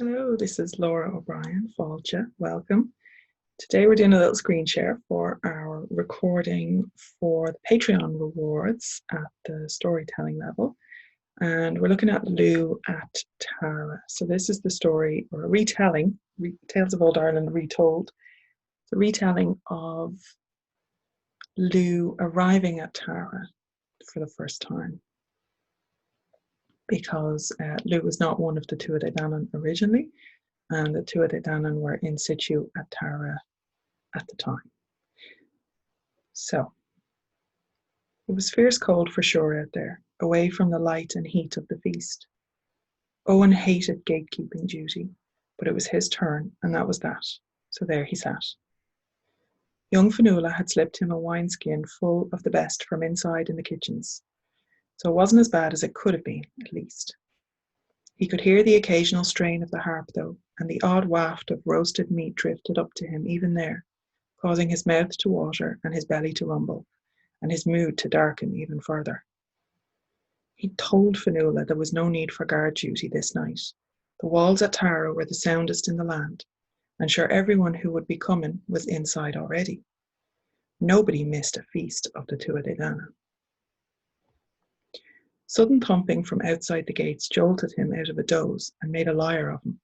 Hello, this is Lora O'Brien, Fáilte. Welcome. Today we're doing a little screen share for our recording for the Patreon rewards at the storytelling level. And we're looking at Lugh at Tara. So this is the story, or a retelling, Tales of Old Ireland retold. The retelling of Lugh arriving at Tara for the first time. Because Lugh was not one of the Tuatha Dé Danann originally, and the Tuatha Dé Danann were in situ at Tara at the time. So, it was fierce cold for sure out there, away from the light and heat of the feast. Owen hated gatekeeping duty, but it was his turn, and that was that. So there he sat. Young Fionnuala had slipped him a wineskin full of the best from inside in the kitchens, so it wasn't as bad as it could have been, at least. He could hear the occasional strain of the harp, though, and the odd waft of roasted meat drifted up to him even there, causing his mouth to water and his belly to rumble, and his mood to darken even further. He told Fionnuala there was no need for guard duty this night. The walls at Tara were the soundest in the land, and sure everyone who would be coming was inside already. Nobody missed a feast of the Tuatha Dé Danann. Sudden thumping from outside the gates jolted him out of a doze and made a liar of him,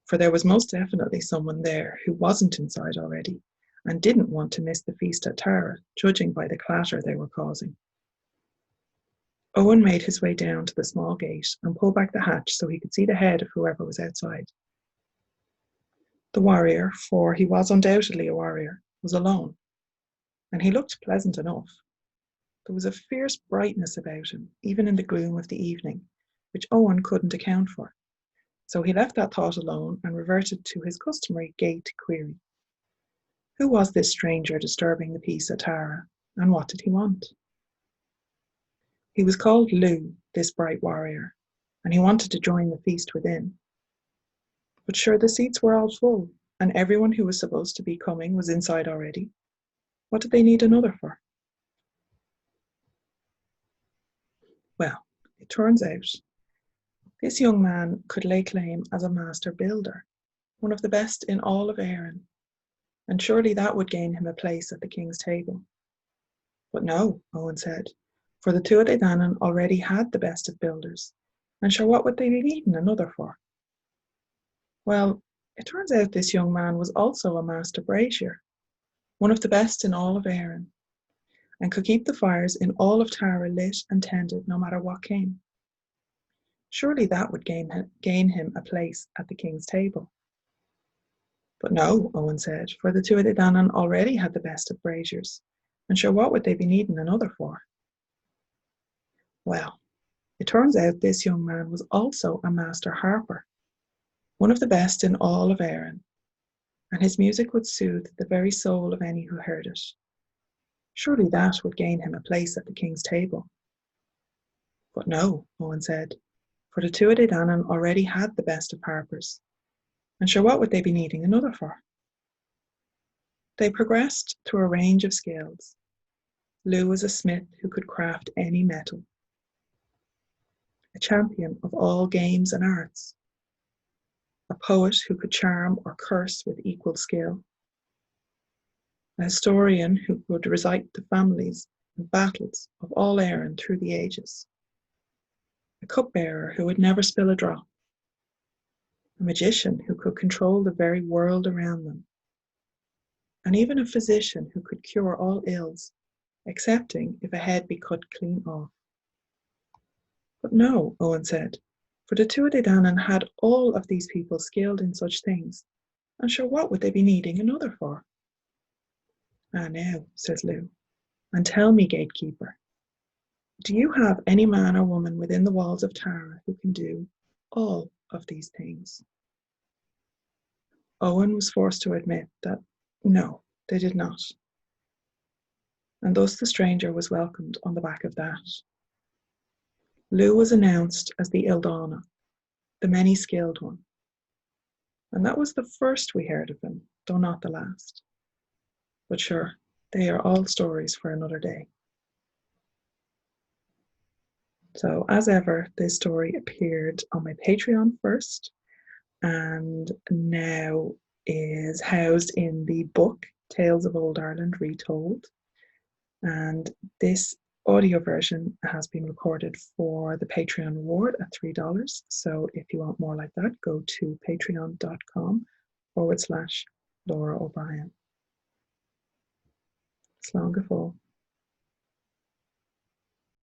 for there was most definitely someone there who wasn't inside already and didn't want to miss the feast at Tara, judging by the clatter they were causing. Owen made his way down to the small gate and pulled back the hatch so he could see the head of whoever was outside. The warrior, for he was undoubtedly a warrior, was alone, and he looked pleasant enough. There was a fierce brightness about him, even in the gloom of the evening, which Owen couldn't account for. So he left that thought alone and reverted to his customary gate query. Who was this stranger disturbing the peace at Tara, and what did he want? He was called Lugh, this bright warrior, and he wanted to join the feast within. But sure, the seats were all full, and everyone who was supposed to be coming was inside already. What did they need another for? Well, it turns out this young man could lay claim as a master builder, one of the best in all of Éireann, and surely that would gain him a place at the king's table. But no, Owen said, for the Tuatha Dé Danann already had the best of builders, and sure what would they be needing another for? Well, it turns out this young man was also a master brazier, one of the best in all of Éireann, and could keep the fires in all of Tara lit and tended no matter what came. Surely that would gain him a place at the king's table. But no, Owen said, for the Tuatha Dé Danann already had the best of braziers, and sure what would they be needing another for? Well, it turns out this young man was also a master harper, one of the best in all of Éireann, and his music would soothe the very soul of any who heard it. Surely that would gain him a place at the king's table. But no, Owen said, for the Tuatha Dé Danann already had the best of harpers, and sure what would they be needing another for? They progressed through a range of skills. Lugh was a smith who could craft any metal, a champion of all games and arts, a poet who could charm or curse with equal skill, a historian who could recite the families and battles of all Éireann through the ages, a cupbearer who would never spill a drop, a magician who could control the very world around them, and even a physician who could cure all ills, excepting if a head be cut clean off. But no, Owen said, for the Tuatha Dé Danann had all of these people skilled in such things, and sure what would they be needing another for? Ah, now, says Lugh, and tell me, gatekeeper, do you have any man or woman within the walls of Tara who can do all of these things? Owen was forced to admit that no, they did not. And thus the stranger was welcomed on the back of that. Lugh was announced as the Ildana, the many-skilled one. And that was the first we heard of him, though not the last. But sure, they are all stories for another day. So as ever, this story appeared on my Patreon first, and now is housed in the book Tales of Old Ireland Retold. And this audio version has been recorded for the Patreon reward at $3. So if you want more like that, go to patreon.com/Lora O'Brien. Slán go fóill.